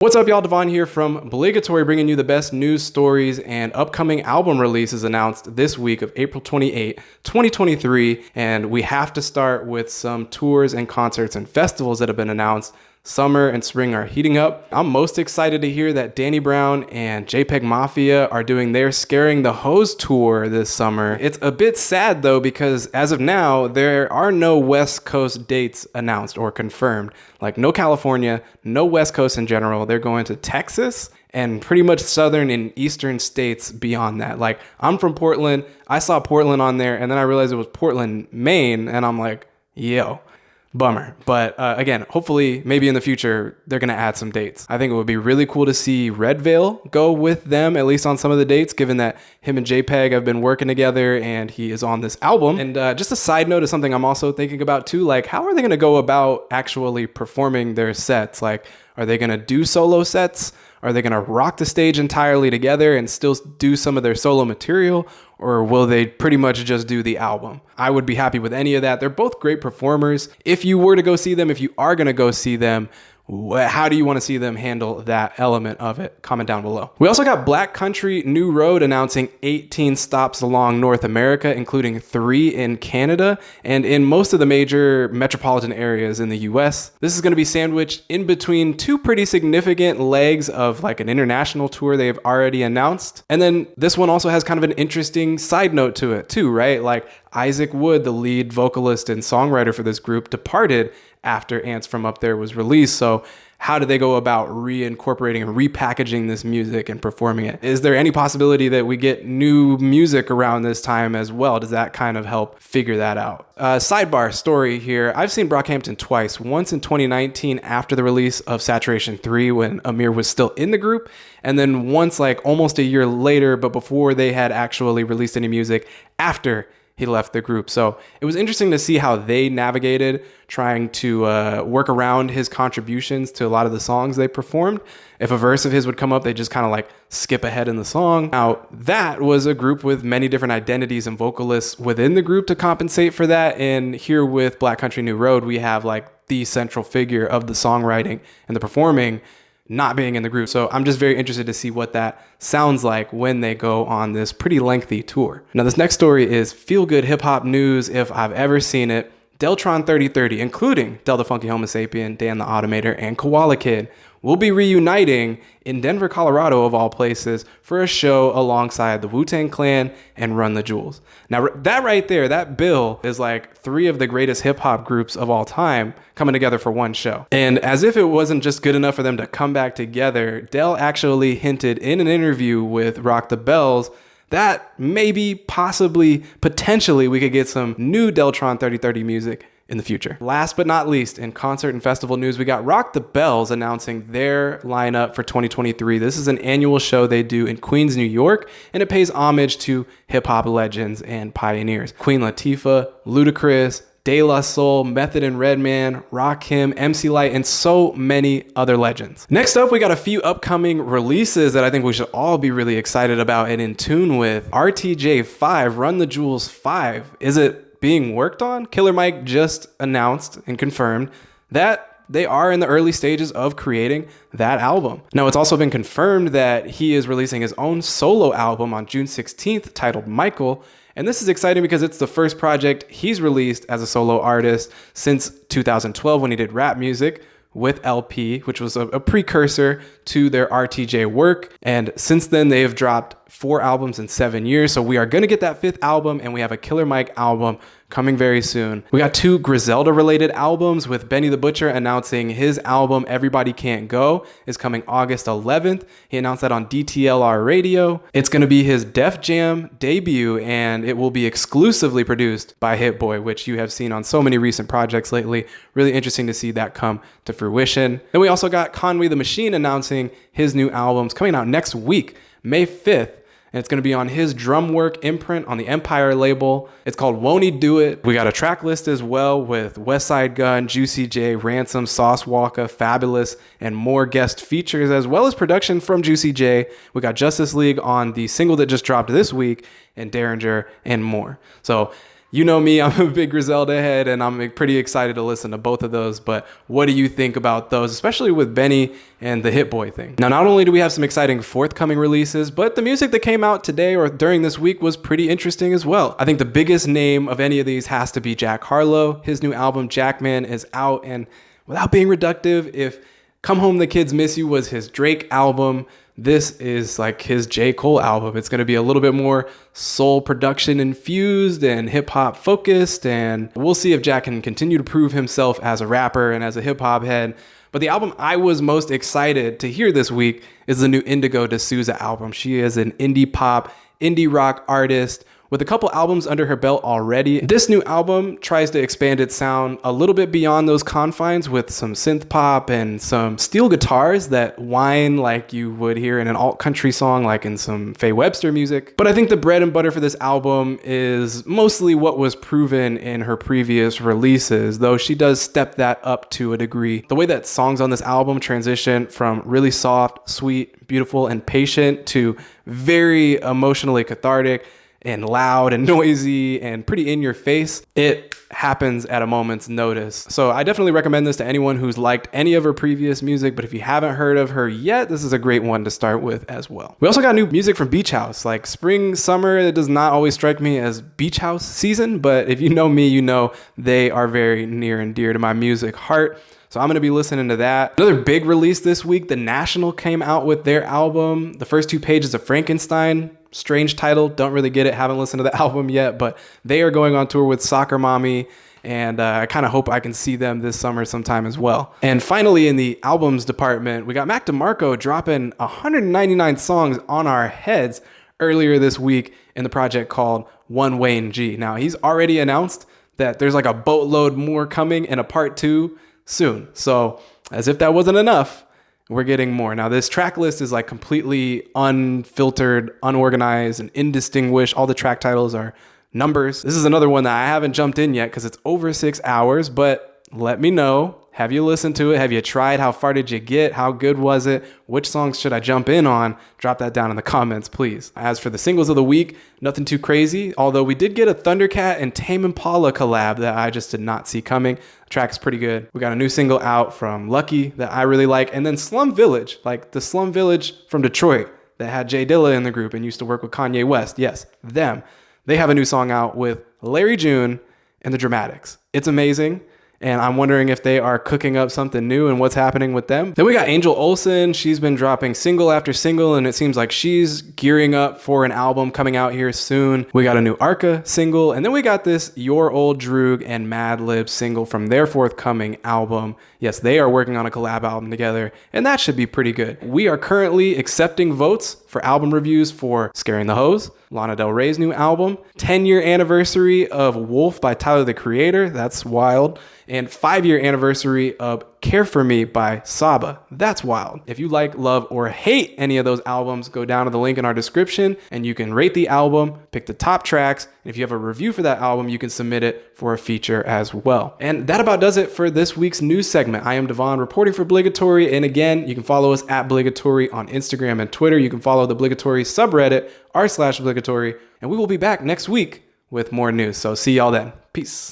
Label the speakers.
Speaker 1: What's up, y'all? Devon here from Obligatory, bringing you the best news stories and upcoming album releases announced this week of April 28, 2023. And we have to start with some tours and concerts and festivals that have been announced. Summer and spring are heating up. I'm most excited to hear that Danny Brown and Jpegmafia are doing their Scaring the Hose tour this summer. It's a bit sad though, because as of now, there are no West Coast dates announced or confirmed. Like no California, no West Coast in general. They're going to Texas and pretty much southern and eastern states beyond that. Like I'm from Portland. I saw Portland on there and then I realized it was Portland, Maine. And I'm like, yo. Bummer. But again, hopefully maybe in the future, they're going to add some dates. I think it would be really cool to see Red Veil go with them, at least on some of the dates, given that him and JPEG have been working together and he is on this album. And just a side note is something I'm also thinking about too, like how are they going to go about actually performing their sets? Like, are they going to do solo sets? Are they going to rock the stage entirely together and still do some of their solo material? Or will they pretty much just do the album? I would be happy with any of that. They're both great performers. If you were to go see them, if you are going to go see them, how do you want to see them handle that element of it? Comment down below. We also got Black Country New Road announcing 18 stops along North America, including 3 in Canada and in most of the major metropolitan areas in the US. This is going to be sandwiched in between 2 pretty significant legs of like an international tour they've already announced. And then this one also has kind of an interesting side note to it too, right? Like Isaac Wood, the lead vocalist and songwriter for this group, departed after Ants From Up There was released. So how do they go about reincorporating and repackaging this music and performing it? Is there any possibility that we get new music around this time as well? Does that kind of help figure that out? Sidebar story here. I've seen Brockhampton twice. Once in 2019 after the release of Saturation 3 when Amir was still in the group. And then once like almost a year later, but before they had actually released any music after he left the group. So it was interesting to see how they navigated trying to work around his contributions to a lot of the songs they performed. If a verse of his would come up, they just kind of like skip ahead in the song. Now, that was a group with many different identities and vocalists within the group to compensate for that. And here with Black Country New Road, we have like the central figure of the songwriting and the performing not being in the group. So I'm just very interested to see what that sounds like when they go on this pretty lengthy tour. Now, this next story is feel-good hip-hop news if I've ever seen it. Deltron 3030, including Delta Funky Homo Sapien, Dan the Automator, and Koala Kid, will be reuniting in Denver, Colorado, of all places, for a show alongside the Wu-Tang Clan and Run the Jewels. Now, that right there, that bill is like 3 of the greatest hip-hop groups of all time coming together for one show. And as if it wasn't just good enough for them to come back together, Del actually hinted in an interview with Rock the Bells that maybe, possibly, potentially, we could get some new Deltron 3030 music in the future. Last but not least, in concert and festival news, we got Rock the Bells announcing their lineup for 2023. This is an annual show they do in Queens, New York, and it pays homage to hip-hop legends and pioneers. Queen Latifah, Ludacris, De La Soul, Method and Redman, Rakim, MC Lyte, and so many other legends. Next up, we got a few upcoming releases that I think we should all be really excited about and in tune with. RTJ5, Run the Jewels 5. Is it being worked on? Killer Mike just announced and confirmed that they are in the early stages of creating that album. Now, it's also been confirmed that he is releasing his own solo album on June 16th titled Michael. And this is exciting because it's the first project he's released as a solo artist since 2012 when he did rap music with LP, which was a precursor to their RTJ work. And since then, they have dropped 4 albums in 7 years. So we are going to get that 5th album, and we have a Killer Mike album coming very soon. We got 2 Griselda related albums, with Benny the Butcher announcing his album Everybody Can't Go is coming August 11th. He announced that on DTLR radio. It's going to be his Def Jam debut, and it will be exclusively produced by Hit Boy, which you have seen on so many recent projects lately. Really interesting to see that come to fruition. Then we also got Conway the Machine announcing his new albums coming out next week, May 5th. And it's going to be on his Drumwork imprint on the Empire label. It's called Won't He Do It. We got a track list as well with Westside Gun, Juicy J, Ransom, Sauce Walker, Fabulous, and more guest features, as well as production from Juicy J. We got Justice League on the single that just dropped this week, and Derringer, and more. So You know me, I'm a big Griselda head, and I'm pretty excited to listen to both of those. But what do you think about those, especially with Benny and the Hit Boy thing? Now, not only do we have some exciting forthcoming releases, but the music that came out today or during this week was pretty interesting as well. I think the biggest name of any of these has to be Jack Harlow. His new album, Jackman, is out, and without being reductive, if Come Home the Kids Miss You was his Drake album, this is like his J. Cole album. It's going to be a little bit more soul production infused and hip hop focused. And we'll see if Jack can continue to prove himself as a rapper and as a hip hop head. But the album I was most excited to hear this week is the new Indigo de Souza album. She is an indie pop, indie rock artist with a couple albums under her belt already. This new album tries to expand its sound a little bit beyond those confines with some synth pop and some steel guitars that whine like you would hear in an alt country song, like in some Faye Webster music. But I think the bread and butter for this album is mostly what was proven in her previous releases, though she does step that up to a degree. The way that songs on this album transition from really soft, sweet, beautiful, and patient to very emotionally cathartic and loud and noisy and pretty in your face, it happens at a moment's notice. So I definitely recommend this to anyone who's liked any of her previous music, but if you haven't heard of her yet, this is a great one to start with as well. We also got new music from Beach House. Like spring, summer, it does not always strike me as Beach House season, but if you know me, you know they are very near and dear to my music heart. So I'm going to be listening to that. Another big release this week, The National came out with their album, The First Two Pages of Frankenstein. Strange title, don't really get it, haven't listened to the album yet, but they are going on tour with Soccer Mommy, and I kind of hope I can see them this summer sometime as well. And finally, in the albums department, we got Mac DeMarco dropping 199 songs on our heads earlier this week in the project called One Wayne G. Now, he's already announced that there's like a boatload more coming in a part 2 soon. So as if that wasn't enough, we're getting more. Now, this track list is like completely unfiltered, unorganized, and indistinguished. All the track titles are numbers. This is another one that I haven't jumped in yet because it's over 6 hours, but let me know. Have you listened to it? Have you tried? How far did you get? How good was it? Which songs should I jump in on? Drop that down in the comments, please. As for the singles of the week, nothing too crazy, although we did get a Thundercat and Tame Impala collab that I just did not see coming. The track's pretty good. We got a new single out from Lucki that I really like, and then Slum Village, like the Slum Village from Detroit that had Jay Dilla in the group and used to work with Kanye West. Yes, them. They have a new song out with Larry June and the Dramatics. It's amazing. And I'm wondering if they are cooking up something new and what's happening with them. Then we got Angel Olsen. She's been dropping single after single, and it seems like she's gearing up for an album coming out here soon. We got a new Arca single, and then we got this Your Old Droog and Madlib single from their forthcoming album. Yes, they are working on a collab album together, and that should be pretty good. We are currently accepting votes for album reviews for Scaring the Hoes, Lana Del Rey's new album, 10-year anniversary of Wolf by Tyler, the Creator. That's wild. And 5-year anniversary of Care For Me by Saba. That's wild. If you like, love, or hate any of those albums, go down to the link in our description and you can rate the album, pick the top tracks, and if you have a review for that album, you can submit it for a feature as well. And that about does it for this week's news segment. I am Devon reporting for Obligatory, and again, you can follow us at Obligatory on Instagram and Twitter. You can follow the Obligatory subreddit, r/Obligatory, and we will be back next week with more news. So see y'all then. Peace.